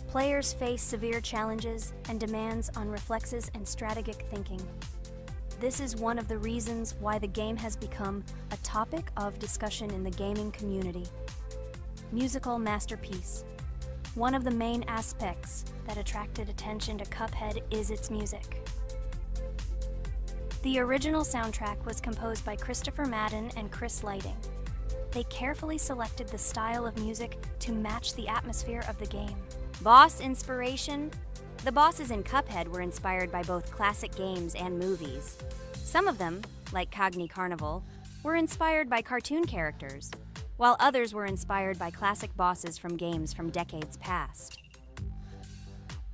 Players face severe challenges and demands on reflexes and strategic thinking. This is one of the reasons why the game has become a topic of discussion in the gaming community. Musical masterpiece. One of the main aspects that attracted attention to Cuphead is its music. The original soundtrack was composed by Christopher Madden and Chris Lighting. They carefully selected the style of music to match the atmosphere of the game. Boss inspiration. The bosses in Cuphead were inspired by both classic games and movies. Some of them, like Cogni Carnival, were inspired by cartoon characters, while others were inspired by classic bosses from games from decades past.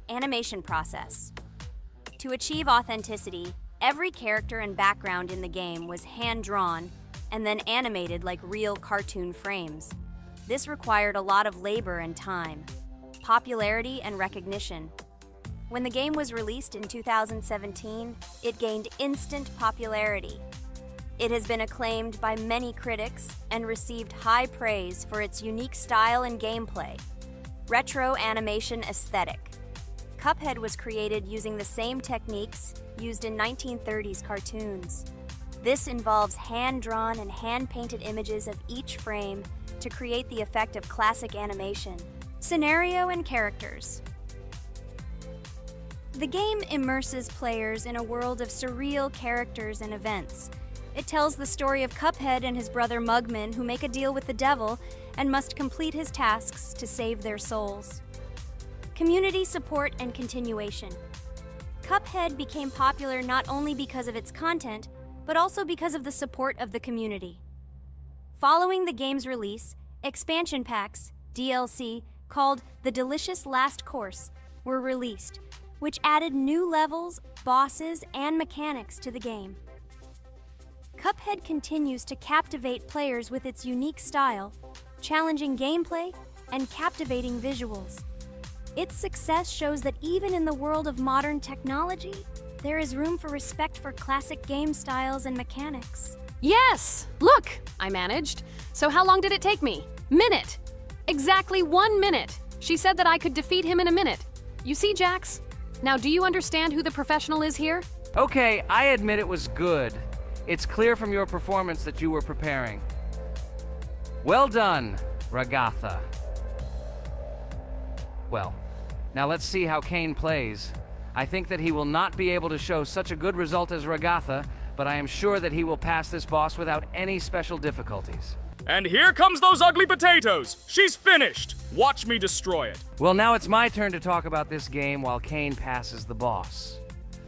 Animation process. To achieve authenticity, every character and background in the game was hand-drawn and then animated like real cartoon frames. This required a lot of labor and time. Popularity and recognition. When the game was released in 2017, it gained instant popularity. It has been acclaimed by many critics and received high praise for its unique style and gameplay. Retro animation aesthetic. Cuphead was created using the same techniques used in 1930s cartoons. This involves hand-drawn and hand-painted images of each frame to create the effect of classic animation. Scenario and characters. The game immerses players in a world of surreal characters and events. It tells the story of Cuphead and his brother Mugman, who make a deal with the devil and must complete his tasks to save their souls. Community support and continuation. Cuphead became popular not only because of its content, but also because of the support of the community. Following the game's release, expansion packs, DLC, called The Delicious Last Course, were released, which added new levels, bosses, and mechanics to the game. Cuphead continues to captivate players with its unique style, challenging gameplay, and captivating visuals. Its success shows that even in the world of modern technology, there is room for respect for classic game styles and mechanics. Yes! Look! I managed. So how long did it take me? Minute! Exactly 1 minute! She said that I could defeat him in a minute. You see, Jax? Now, do you understand who the professional is here? Okay, I admit it was good. It's clear from your performance that you were preparing. Well done, Ragatha. Well, now let's see how Kane plays. I think that he will not be able to show such a good result as Ragatha, but I am sure that he will pass this boss without any special difficulties. And here comes those ugly potatoes! She's finished! Watch me destroy it. Well, now it's my turn to talk about this game while Kane passes the boss.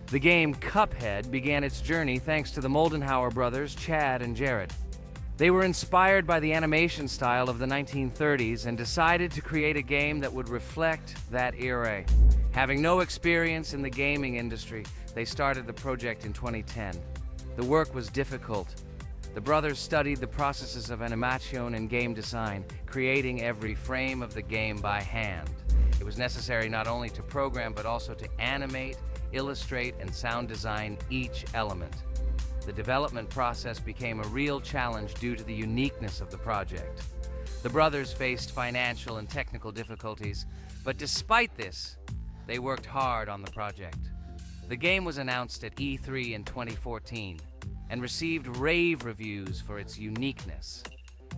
The game Cuphead began its journey thanks to the Moldenhauer brothers, Chad and Jared. They were inspired by the animation style of the 1930s and decided to create a game that would reflect that era. Having no experience in the gaming industry, they started the project in 2010. The work was difficult. The brothers studied the processes of animation and game design, creating every frame of the game by hand. It was necessary not only to program, but also to animate, illustrate, and sound design each element. The development process became a real challenge due to the uniqueness of the project. The brothers faced financial and technical difficulties, but despite this, they worked hard on the project. The game was announced at E3 in 2014 and received rave reviews for its uniqueness.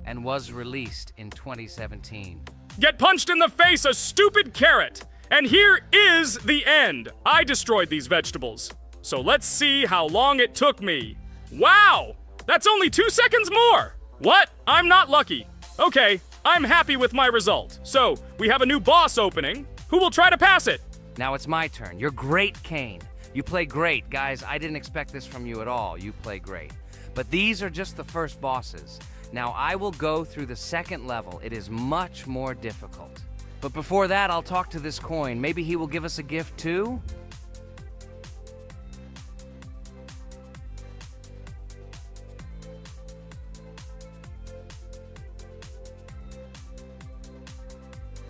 and was released in 2017. Get punched in the face, a stupid carrot! And here is the end. I destroyed these vegetables. So let's see how long it took me. Wow! That's only 2 seconds more! What? I'm not lucky. Okay, I'm happy with my result. So, we have a new boss opening. Who will try to pass it? Now it's my turn. You're great, Kane. You play great. Guys, I didn't expect this from you at all. You play great. But these are just the first bosses. Now I will go through the second level. It is much more difficult. But before that, I'll talk to this coin. Maybe he will give us a gift too?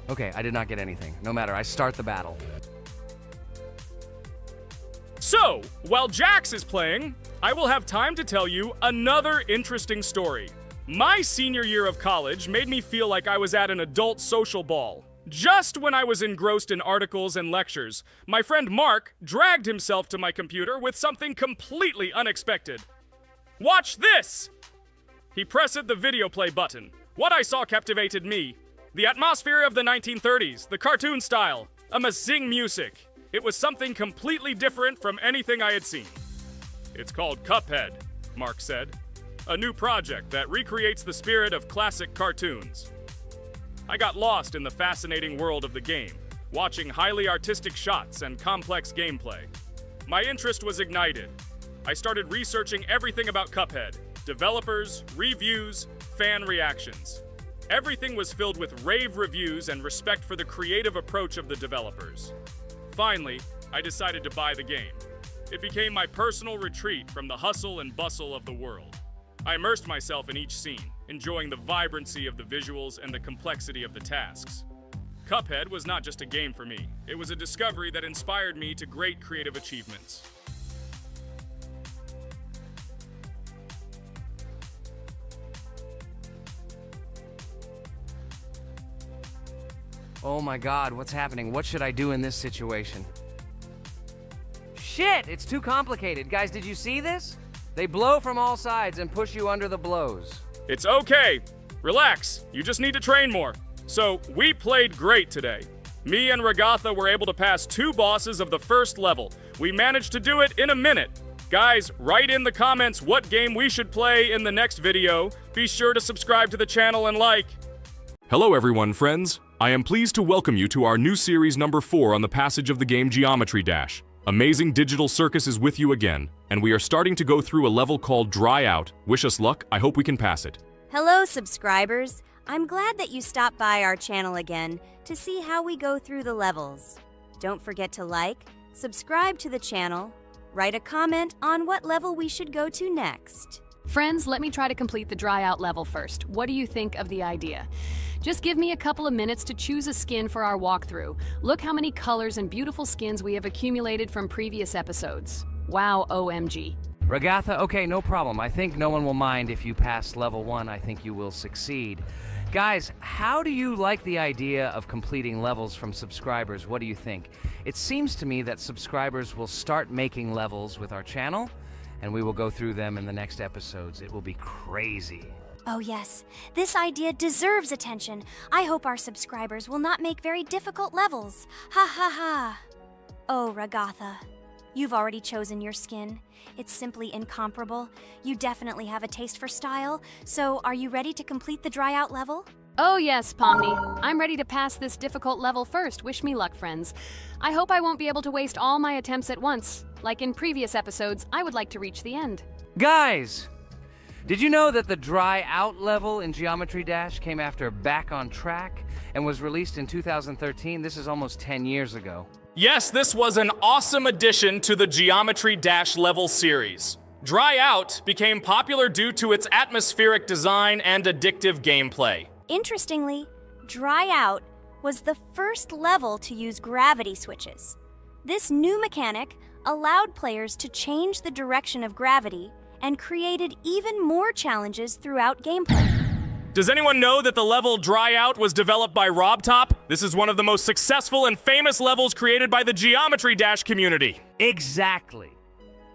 Okay, I did not get anything. No matter, I start the battle. So, while Jax is playing, I will have time to tell you another interesting story. My senior year of college made me feel like I was at an adult social ball. Just when I was engrossed in articles and lectures, my friend Mark dragged himself to my computer with something completely unexpected. Watch this! He pressed the video play button. What I saw captivated me. The atmosphere of the 1930s, the cartoon style, amazing music. It was something completely different from anything I had seen. It's called Cuphead, Mark said. A new project that recreates the spirit of classic cartoons. I got lost in the fascinating world of the game, watching highly artistic shots and complex gameplay. My interest was ignited. I started researching everything about Cuphead, developers, reviews, fan reactions. Everything was filled with rave reviews and respect for the creative approach of the developers. Finally, I decided to buy the game. It became my personal retreat from the hustle and bustle of the world. I immersed myself in each scene, enjoying the vibrancy of the visuals and the complexity of the tasks. Cuphead was not just a game for me. It was a discovery that inspired me to great creative achievements. Oh my god, what's happening? What should I do in this situation? Shit, it's too complicated. Guys, did you see this? They blow from all sides and push you under the blows. It's okay. Relax. You just need to train more. So, we played great today. Me and Ragatha were able to pass 2 bosses of the first level. We managed to do it in a minute. Guys, write in the comments what game we should play in the next video. Be sure to subscribe to the channel and like. Hello everyone, friends. I am pleased to welcome you to our new series number 4 on the passage of the game Geometry Dash. Amazing Digital Circus is with you again, and we are starting to go through a level called Dry Out. Wish us luck, I hope we can pass it. Hello, subscribers. I'm glad that you stopped by our channel again to see how we go through the levels. Don't forget to like, subscribe to the channel, write a comment on what level we should go to next. Friends, let me try to complete the dry out level first. What do you think of the idea? Just give me a couple of minutes to choose a skin for our walkthrough. Look how many colors and beautiful skins we have accumulated from previous episodes. Wow, OMG. Ragatha, okay, no problem. I think no one will mind if you pass level 1. I think you will succeed. Guys, how do you like the idea of completing levels from subscribers? What do you think? It seems to me that subscribers will start making levels with our channel, and we will go through them in the next episodes. It will be crazy. Oh yes, this idea deserves attention. I hope our subscribers will not make very difficult levels. Ha ha ha. Oh, Ragatha, you've already chosen your skin. It's simply incomparable. You definitely have a taste for style. So, are you ready to complete the dry out level? Oh yes, Pomni. I'm ready to pass this difficult level first. Wish me luck, friends. I hope I won't be able to waste all my attempts at once. Like in previous episodes, I would like to reach the end. Guys! Did you know that the Dry Out level in Geometry Dash came after Back on Track and was released in 2013? This is almost 10 years ago. Yes, this was an awesome addition to the Geometry Dash level series. Dry Out became popular due to its atmospheric design and addictive gameplay. Interestingly, Dry Out was the first level to use gravity switches. This new mechanic allowed players to change the direction of gravity and created even more challenges throughout gameplay. Does anyone know that the level Dry Out was developed by RobTop? This is one of the most successful and famous levels created by the Geometry Dash community. Exactly.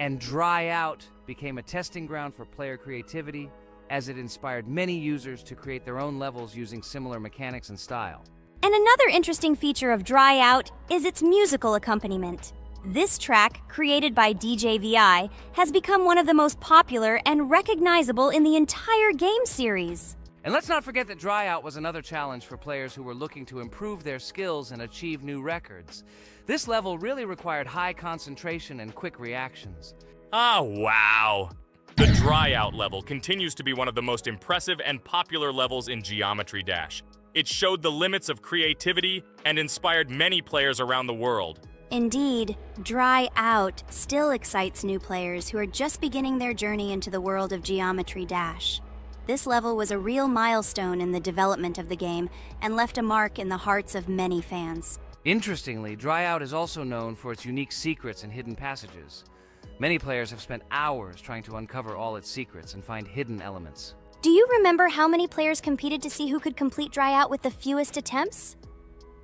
And Dry Out became a testing ground for player creativity as it inspired many users to create their own levels using similar mechanics and style. And another interesting feature of Dry Out is its musical accompaniment. This track, created by DJ VI, has become one of the most popular and recognizable in the entire game series. And let's not forget that Dry Out was another challenge for players who were looking to improve their skills and achieve new records. This level really required high concentration and quick reactions. Ah, wow! The Dry Out level continues to be one of the most impressive and popular levels in Geometry Dash. It showed the limits of creativity and inspired many players around the world. Indeed, Dry Out still excites new players who are just beginning their journey into the world of Geometry Dash. This level was a real milestone in the development of the game and left a mark in the hearts of many fans. Interestingly, Dry Out is also known for its unique secrets and hidden passages. Many players have spent hours trying to uncover all its secrets and find hidden elements. Do you remember how many players competed to see who could complete Dry Out with the fewest attempts?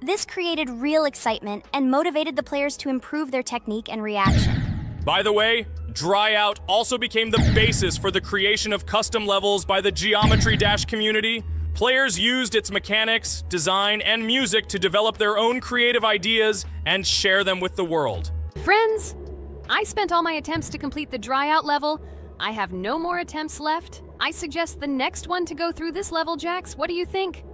This created real excitement and motivated the players to improve their technique and reaction. By the way, Dry Out also became the basis for the creation of custom levels by the Geometry Dash community. Players used its mechanics, design, and music to develop their own creative ideas and share them with the world. Friends, I spent all my attempts to complete the Dry Out level. I have no more attempts left. I suggest the next one to go through this level, Jax. What do you think?